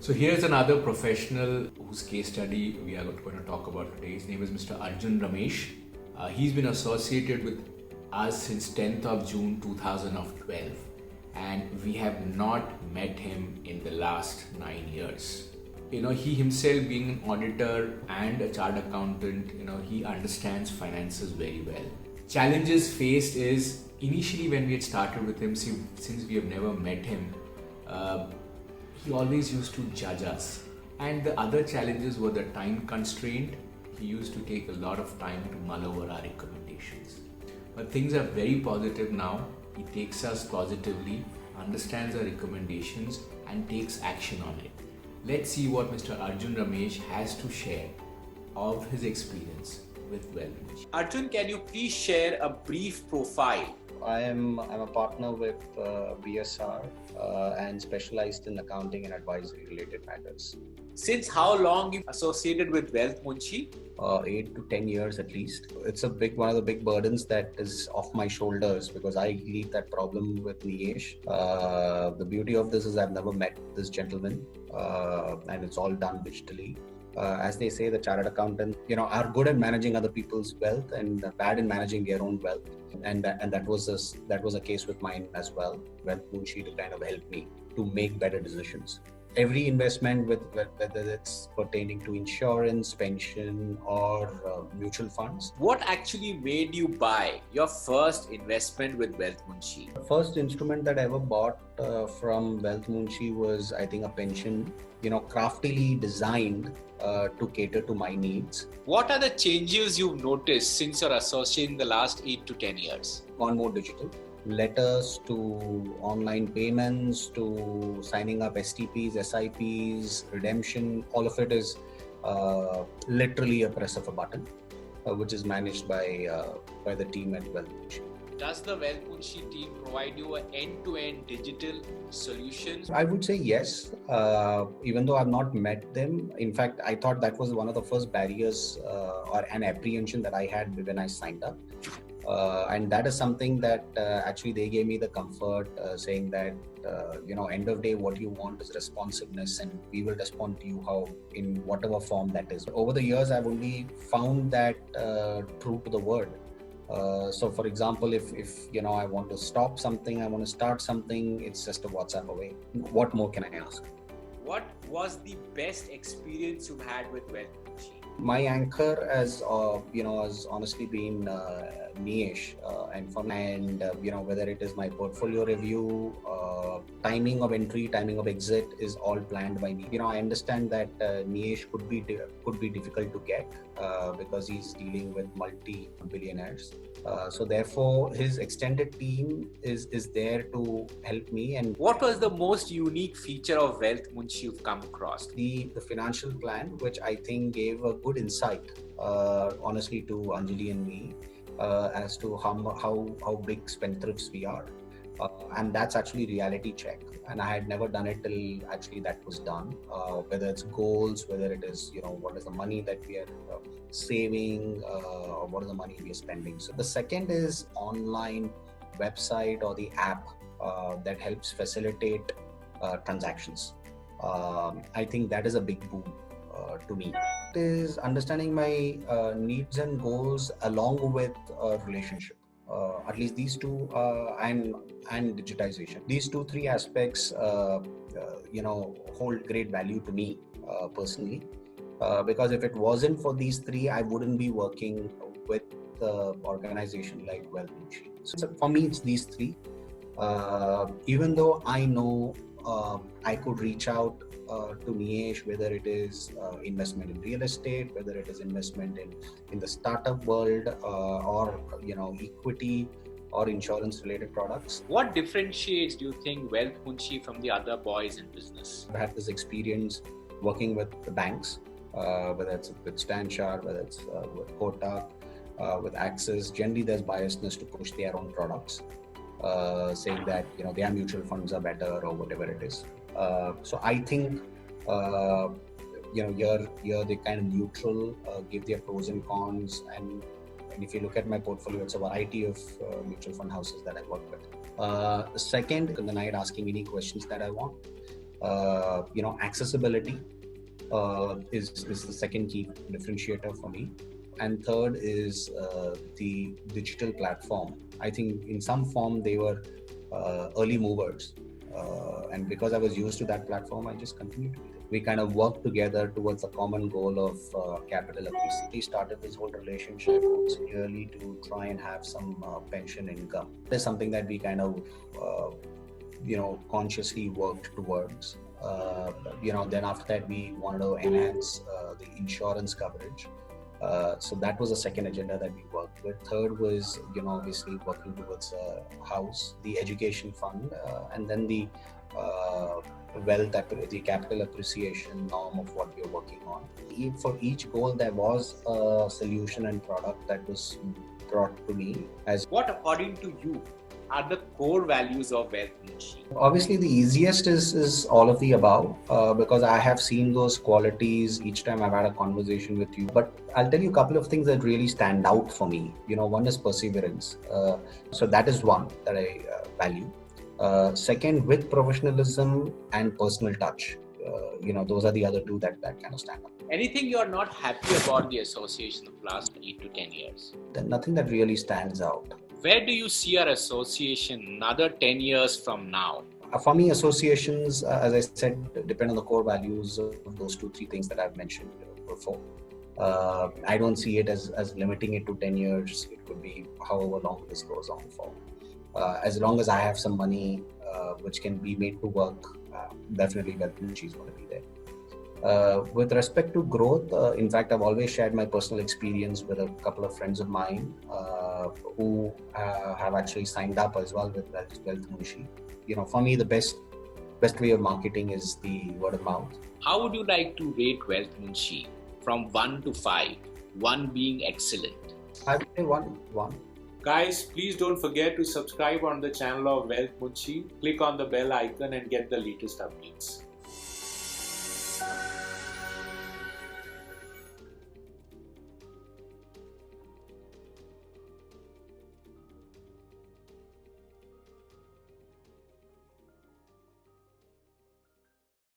So here's another professional whose case study we are going to talk about today. His name is Mr. Arjun Ramesh. He's been associated with us since 10th of June 2012, and we have not met him in the last 9 years. He himself being an auditor and a chartered accountant, he understands finances very well. Challenges faced is initially when we had started with him, since we have never met him, he always used to judge us. And the other challenges were the time constraint. He used to take a lot of time to mull over our recommendations. But things are very positive now. He takes us positively, understands our recommendations, and takes action on it. Let's see what Mr. Arjun Ramesh has to share of his experience with Wealth. Arjun, can you please share a brief profile? I'm a partner with BSR and specialized in accounting and advisory related matters. Since how long you associated with Wealth Munshi? 8 to 10 years at least. It's one of the big burdens that is off my shoulders because I leave that problem with Niyesh. The beauty of this is I've never met this gentleman and it's all done digitally. As they say, the chartered accountant, are good at managing other people's wealth and bad in managing their own wealth. And that was a case with mine as well. Wealth Munshi to kind of help me to make better decisions. Every investment, whether it's pertaining to insurance, pension, or mutual funds. What actually made you buy your first investment with Wealth Munshi? The first instrument that I ever bought from Wealth Munshi was, I think, a pension, craftily designed to cater to my needs. What are the changes you've noticed since you're associating the last 8 to 10 years? Gone more digital. Letters to online payments to signing up STPs, SIPs, redemption, all of it is literally a press of a button, which is managed by the team at Wealth Munshi. Does the Wealth Munshi team provide you an end-to-end digital solutions? I would say yes, even though I've not met them. In fact, I thought that was one of the first barriers or an apprehension that I had when I signed up. And that is something that actually they gave me the comfort saying that, end of day, what you want is responsiveness and we will respond to you in whatever form that is. Over the years, I've only found that true to the word. So for example, if I want to stop something, I want to start something, it's just a WhatsApp away. What more can I ask? What was the best experience you've had with Wealth Munshi? My anchor has honestly been Niyesh and whether it is my portfolio review, timing of entry, timing of exit is all planned by me. I understand that Niyesh could be difficult to get because he's dealing with multi-billionaires. So therefore, his extended team is there to help me. And what was the most unique feature of Wealth Munshi you've come across? The financial plan, which I think gave a good insight, honestly, to Anjali and me as to how big spendthrifts we are. And that's actually reality check. And I had never done it till actually that was done. Whether it's goals, whether it is, what is the money that we are saving, or what is the money we are spending. So the second is online website or the app that helps facilitate transactions. I think that is a big boom to me. It is understanding my needs and goals along with a relationship. At least these two and digitization. These 2-3 aspects, hold great value to me personally. Because if it wasn't for these 3, I wouldn't be working with the organization like Wealth Munshi. So for me, it's these 3. Even though I know I could reach out to Niyesh, whether it is investment in real estate, whether it is investment in the startup world, or equity or insurance related products. What differentiates, do you think, Wealth Munshi from the other boys in business? I've had this experience working with the banks, whether it's with Stan Chart, whether it's with Kotak, with Axis. Generally, there's biasness to push their own products, saying that their mutual funds are better or whatever it is. So I think you're the kind of neutral, give their pros and cons, and if you look at my portfolio, it's a variety of mutual fund houses that I work with. Second, in the night asking any questions that I want. Accessibility is the second key differentiator for me. And third is the digital platform. I think in some form they were early movers. And because I was used to that platform, I just continued to be there. We kind of worked together towards the common goal of capital appreciation. We started this whole relationship clearly to try and have some pension income. That's something that we kind of, consciously worked towards. Then after that, we wanted to enhance the insurance coverage. So that was the second agenda that we worked with. Third was, obviously working towards a house, the education fund, and then the the capital appreciation norm of what we're working on. For each goal, there was a solution and product that was brought to me. As what, according to you, are the core values of Wealth Munshi? Obviously, the easiest is all of the above, because I have seen those qualities each time I've had a conversation with you. But I'll tell you a couple of things that really stand out for me. One is perseverance. So that is one that I value. Second, with professionalism and personal touch. Those are the other two that kind of stand out. Anything you're not happy about the association of last 8 to 10 years? Then nothing that really stands out. Where do you see our association another 10 years from now? For me, associations, as I said, depend on the core values of those 2-3 things that I've mentioned before. I don't see it as limiting it to 10 years. It could be however long this goes on for. As long as I have some money which can be made to work, definitely Wealth Munshi is going to be there. With respect to growth, in fact, I've always shared my personal experience with a couple of friends of mine who have actually signed up as well with Wealth Munshi. For me, the best way of marketing is the word of mouth. How would you like to rate Wealth Munshi from 1 to 5, 1 being excellent? I would say one. Guys, please don't forget to subscribe on the channel of Wealth Munshi. Click on the bell icon and get the latest updates.